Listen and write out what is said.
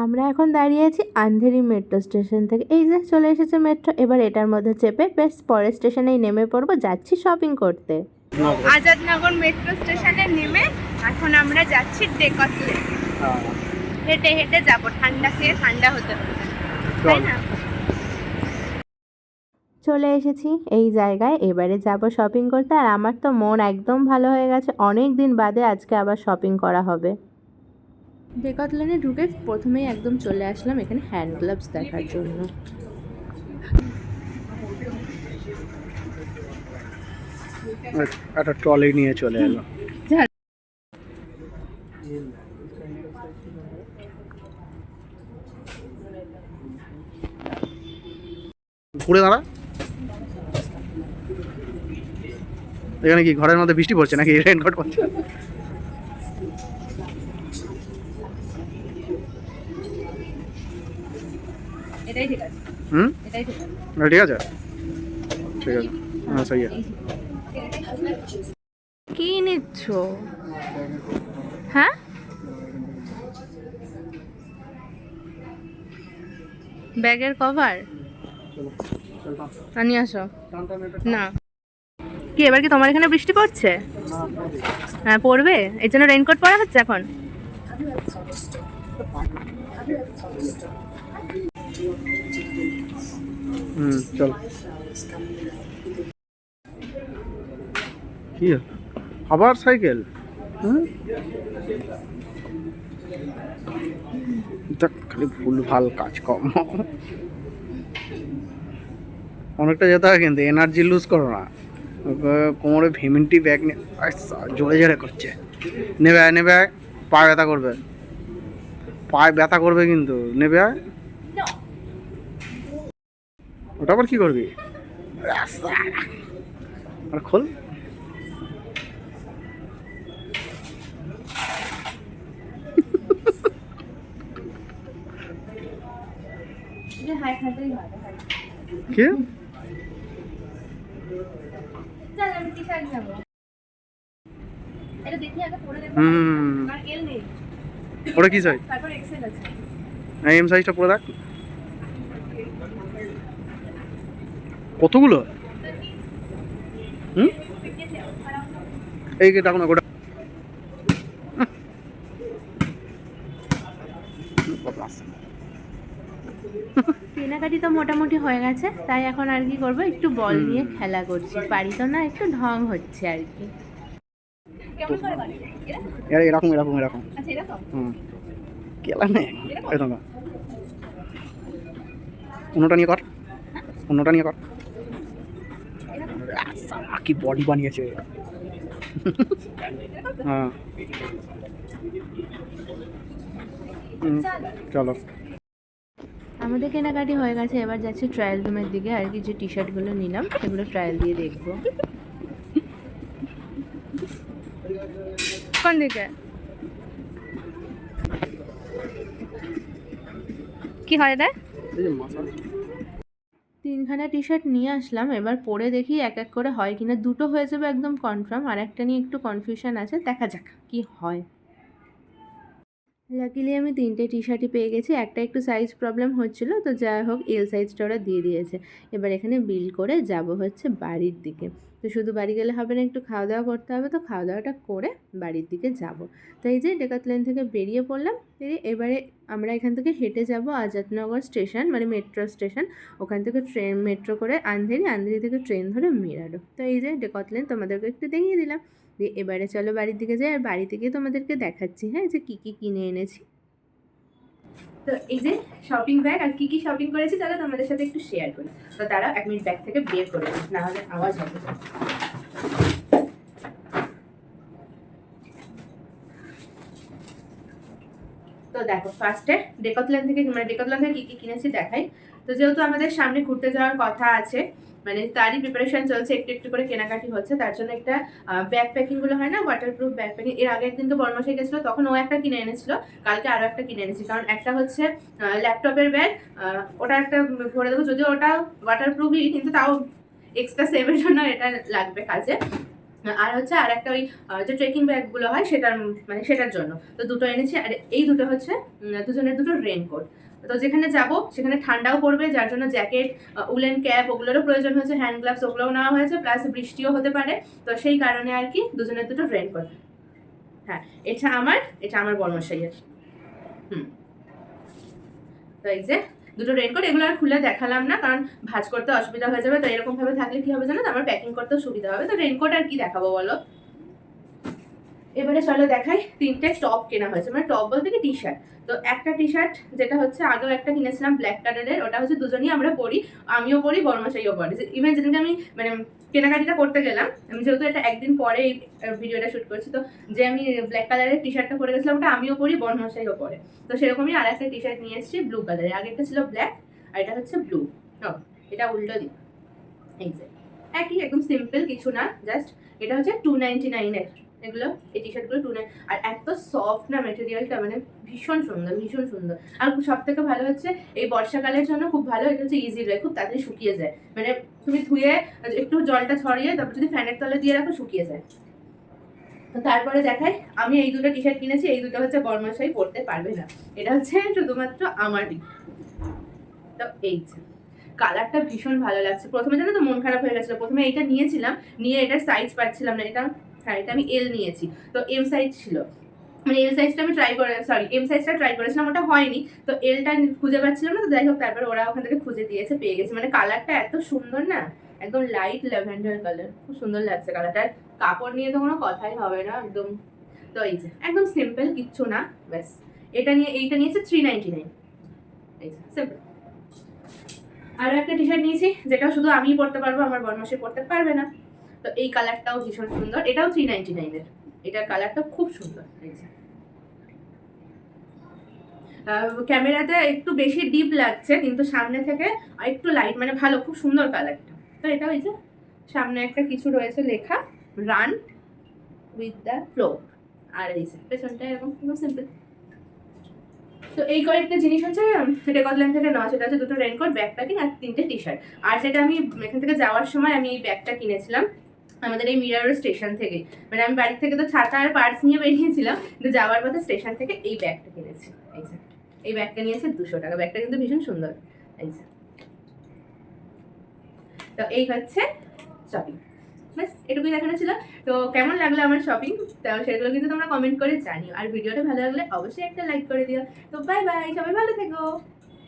আমরা এখন দাঁড়িয়ে আছি আন্ধেরি মেট্রো স্টেশন থেকে। এই যে চলে এসেছে মেট্রো, এবার এটার মধ্যে চেপে বেশ পরের স্টেশনেই নেমে পড়বো, যাচ্ছি শপিং করতে। আজাদনগর মেট্রো স্টেশনে নেমে এখন আমরা যাচ্ছি ডেকথলেন। হেঁটে হেঁটে যাবো, ঠান্ডা খেয়ে ঠান্ডা হতে হবে, তাই না? চলে এসেছি এই জায়গায়, এবারে যাব শপিং করতে। আর আমার তো মন একদম ভালো হয়ে গেছে, অনেক দিন বাদে আজকে আবার শপিং করা হবে। ডেকথলনে ঢুকে প্রথমেই একদম চলে আসলাম এখানে হ্যান্ড গ্লাভস দেখার জন্য। একটা ট্রলি নিয়ে চলে এলো। ঘুরে দাঁড়া। এখানে কি ঘরের মধ্যে বৃষ্টি পড়ছে নাকি রেনকোট পড়ছে? এটাই ঠিক আছে। এটাই ঠিক আছে। ঠিক আছে, ঠিক আছে, হ্যাঁ সহি আছে। কি নিচ্ছ? হ্যাঁ, ব্যাগের কভার নিয়ে আসো না। কি এবার কি তোমার এখানে বৃষ্টি পড়ছে? হ্যাঁ পড়বে, এর জন্য রেইনকোট পরা হচ্ছে এখন। চল। কি আবার সাইকেল? খালি ভুল ভাল কাজকর্ম। অনেকটা যেতে হয় কিন্তু এনার্জি লুজ করো না। কোমরে ভিমিনটি ব্যাগ নিয়ে জোরে জোরে করছে। নেবে আয়, নেবে আয়, পায়ে ব্যথা করবে, পায়ে ব্যথা করবে কিন্তু। নেবে আয়। ওটা আবার কি করবি? আর খোল। কি ওটা কি সাইজ? এম সাইজটা পুরো দেখ। কতগুলো? এই যে দেখো না গোটা। কেনাকাটি তো মোটামুটি হয়ে গেছে, তাই এখন আর কি করবো, একটু বল নিয়ে খেলা করছি। পারি তো না, একটু ঢং হচ্ছে আর কি। এরকম এরকম এরকম। কেলা নেই এরকম। অন্যটা নিয়ে কর, অন্যটা নিয়ে কর। কি বডি বানিয়েছে। হ্যাঁ চলো। আমাদের কেনাকাটি হয়ে গেছে, এবার যাচ্ছি ট্রায়াল রুমের দিকে। আর কি যে টি শার্টগুলো নিলাম সেগুলো ট্রায়াল দিয়ে দেখবো। কোন দিকে? কি হয় রে? তিনখানা টি শার্ট নিয়ে আসলাম, এবার পরে দেখি এক এক করে হয় কিনা। দুটো হয়ে যাবে একদম কনফার্ম, আর একটা নিয়ে একটু কনফিউশন আছে, দেখা যাক কি হয়। লাকিলি আমি তিনটে টি শার্টই পেয়ে গেছি। একটা একটু সাইজ প্রবলেম হচ্ছিল, তো যাই হোক এল সাইজটা ওরা দিয়ে দিয়েছে। এবার এখানে বিল করে যাব হচ্ছে বাড়ির দিকে। তো শুধু বাড়ি গেলে হবে না, একটু খাওয়া দাওয়া করতে হবে, তো খাওয়া দাওয়াটা করে বাড়ির দিকে যাব। তো এই যে ডেকাথলেন থেকে বেরিয়ে পড়লাম। এবারে আমরা এখান থেকে হেঁটে যাব আজাদনগর স্টেশন, মানে মেট্রো স্টেশন। ওখান থেকে ট্রেন মেট্রো করে আন্ধেরি, আন্ধেরি থেকে ট্রেন ধরে মিরাডো। তো এই যে ডেকাথলেন তোমাদেরকে একটু দেখিয়ে দিলাম। দিয়ে এবারে চলো বাড়ির দিকে যাই, আর বাড়িতে গিয়ে তোমাদেরকে দেখাচ্ছি হ্যাঁ যে কী কী কিনে এনেছি। তো এই যে শপিং ব্যাগ, আর কী কী শপিং করেছি তাহলে তোমাদের সাথে একটু শেয়ার করি। তো তারা 1 মিনিট ব্যাগ থেকে বের করে দিই, নাহলে আওয়াজ হবে। তো দেখো ফার্স্টে ডেকাথলন থেকে, মানে ডেকাথলন থেকে কী কী কিনেছি দেখাই। তো যেহেতু আমাদের সামনে ঘুরতে যাওয়ার কথা আছে, মানে তারই প্রিপারেশন চলছে, একটু একটু করে কেনাকাটি হচ্ছে। তার জন্য একটা ব্যাগ প্যাকিংগুলো হয় না, ওয়াটারপ্রুফ ব্যাগ প্যাকিং। এর আগের দিনকে বর্মশাই গেছিলো, তখন ও একটা কিনে এনেছিল, কালকে আরও একটা কিনে এনেছি। কারণ একটা হচ্ছে ল্যাপটপের ব্যাগ, ওটা একটা ভরে দেবো, যদিও ওটা ওয়াটারপ্রুফই, কিন্তু তাও এক্সট্রা সেভের জন্য এটা লাগবে কাজে। আর হচ্ছে আর একটা ওই যে ট্রেকিং ব্যাগগুলো হয় সেটার মানে সেটার জন্য। তো দুটো এনেছি। আর এই দুটো হচ্ছে দুজনের দুটো রেনকোট। তো যেখানে যাব সেখানে ঠান্ডাও পড়বে, যার জন্য জ্যাকেট, উলেন ক্যাপ ওগুলোরও প্রয়োজন হয়েছে, হ্যান্ড গ্লাভস ওগুলোও নেওয়া হয়েছে, প্লাস বৃষ্টিও হতে পারে। তো সেই কারণে আর কি দুজনের দুটো রেনকোট। হ্যাঁ, এটা আমার বর্মশাইয়ের। তো এই যে দুটো রেনকোট, এগুলো আর খুলে দেখালাম না কারণ ভাঁজ করতে অসুবিধা হয়ে যাবে। তো এরকম ভাবে থাকলে কি হবে জানো, তো আমার প্যাকিং করতেও সুবিধা হবে। তো রেনকোট আর কি দেখাবো বলো। এবারে চলো দেখাই, তিনটে টপ কেনা হয়েছে, মানে টপ বলতে কি টি শার্ট। তো একটা টি শার্ট যেটা হচ্ছে আগেও একটা কিনেছিলাম ব্ল্যাক কালারের, ওটা হচ্ছে দুজনই আমরা পরি, আমিও পরি বর্মশাইও পরে। ইভেন যেদিনকে আমি মানে কেনাকাটিটা করতে গেলাম, আমি যেহেতু এটা একদিন পরে এই ভিডিওটা শুট করছি, তো যে আমি ব্ল্যাক কালারের টি শার্টটা পরে গেছিলাম ওটা আমিও পরি বর্মশাইও পরে। তো সেরকমই আর একটা টি শার্ট নিয়ে এসেছি ব্লু কালারের, আগে একটা ছিল ব্ল্যাক আর এটা হচ্ছে ব্লু। এটা উল্টো দিক, এই যে একই একদম সিম্পল কিছু না, জাস্ট এটা হচ্ছে 299 এর এগুলো, এই টি শার্টগুলো 29। আর এত সফট না মেটেরিয়ালটা, মানে ভীষণ সুন্দর ভীষণ সুন্দর। আর সব থেকে ভালো হচ্ছে এই বর্ষাকালের জন্য খুব ভালো, এটা হচ্ছে ইজি ড্রাই, খুব তাড়াতাড়ি শুকিয়ে যায়। মানে তুমি ধুয়ে একটু জলটা ছড়িয়ে তারপর যদি ফ্যানের তলে দিয়ে রাখো শুকিয়ে যায়। তো তারপরে দেখাই, আমি এই দুটো টি শার্ট কিনেছি, এই দুটো হচ্ছে বর্মশাই পরতে পারবে না, এটা হচ্ছে শুধুমাত্র আমারই। তো এই যে কালারটা ভীষণ ভালো লাগছে। প্রথমে জানো তো মন খারাপ হয়ে গেছিলো, প্রথমে এইটা নিয়েছিলাম, নিয়ে এটার সাইজ পাচ্ছিলাম না। এটা হ্যাঁ, এটা আমি এল নিয়েছি, তো এম সাইজ ছিল, মানে এল সাইজটা আমি এম সাইজটা ট্রাই করেছিলাম, ওটা হয়নি। তো এলটা খুঁজে পাচ্ছিলাম না, তো যাই হোক তারপরে ওরা ওখান থেকে খুঁজে দিয়েছে, পেয়ে গেছে। মানে কালারটা এত সুন্দর না, একদম লাইট ল্যাভেন্ডার কালার, খুব সুন্দর লাগছে কালারটা। কাপড় নিয়ে তো কোনো কথাই হবে না একদম। তো এই যে একদম সিম্পল, কিচ্ছু না, ব্যাস। এইটা নিয়েছে 399, এই যে সিম্পল। আরো একটা টি শার্ট নিয়েছি যেটা শুধু আমিই পরতে পারবো, আমার বরমাসে পরতে পারবে না। তো এই কালারটাও ভীষণ সুন্দর, এটাও 399 এর, এটার কালারটা খুব সুন্দর। ক্যামেরাতে একটু বেশি ডিপ লাগছে, কিন্তু সামনে থেকে একটু লাইট, মানে ভালো, খুব সুন্দর কালারটা। তো এটা ওই যে সামনে একটা কিছু রয়েছে লেখা, রান উইথ দ্য ফ্লো। আর এই যে পেছনটা এরকম সিম্পল। তো এই কয়েকটা জিনিস হচ্ছে রেকর্ডল্যান্ড থেকে নেওয়া, সেটা হচ্ছে দুটো রেনকোট, ব্যাগ প্যাকিং আর তিনটে টি শার্ট। আর সেটা আমি এখান থেকে যাওয়ার সময় আমি এই ব্যাগটা কিনেছিলাম আমাদের এই মিরার স্টেশন থেকে। মানে আমি বাড়ি থেকে তো ছাতা আর পার্স নিয়ে বেরিয়েছিলাম, কিন্তু যাওয়ার পথে স্টেশন থেকে এই ব্যাগটা কিনেছি। এই ব্যাগটা নিয়েছে 200 টাকা, ব্যাগটা কিন্তু ভীষণ সুন্দর। এই যে তো এই হচ্ছে শপিং, ব্যাস এটুকুই দেখানো ছিল। তো কেমন লাগলো আমার শপিং, তো সেগুলো কিন্তু তোমরা কমেন্ট করে জানিও। আর ভিডিওটা ভালো লাগলে অবশ্যই একটা লাইক করে দিও। তো বাই বাই, সবাই ভালো থেকো।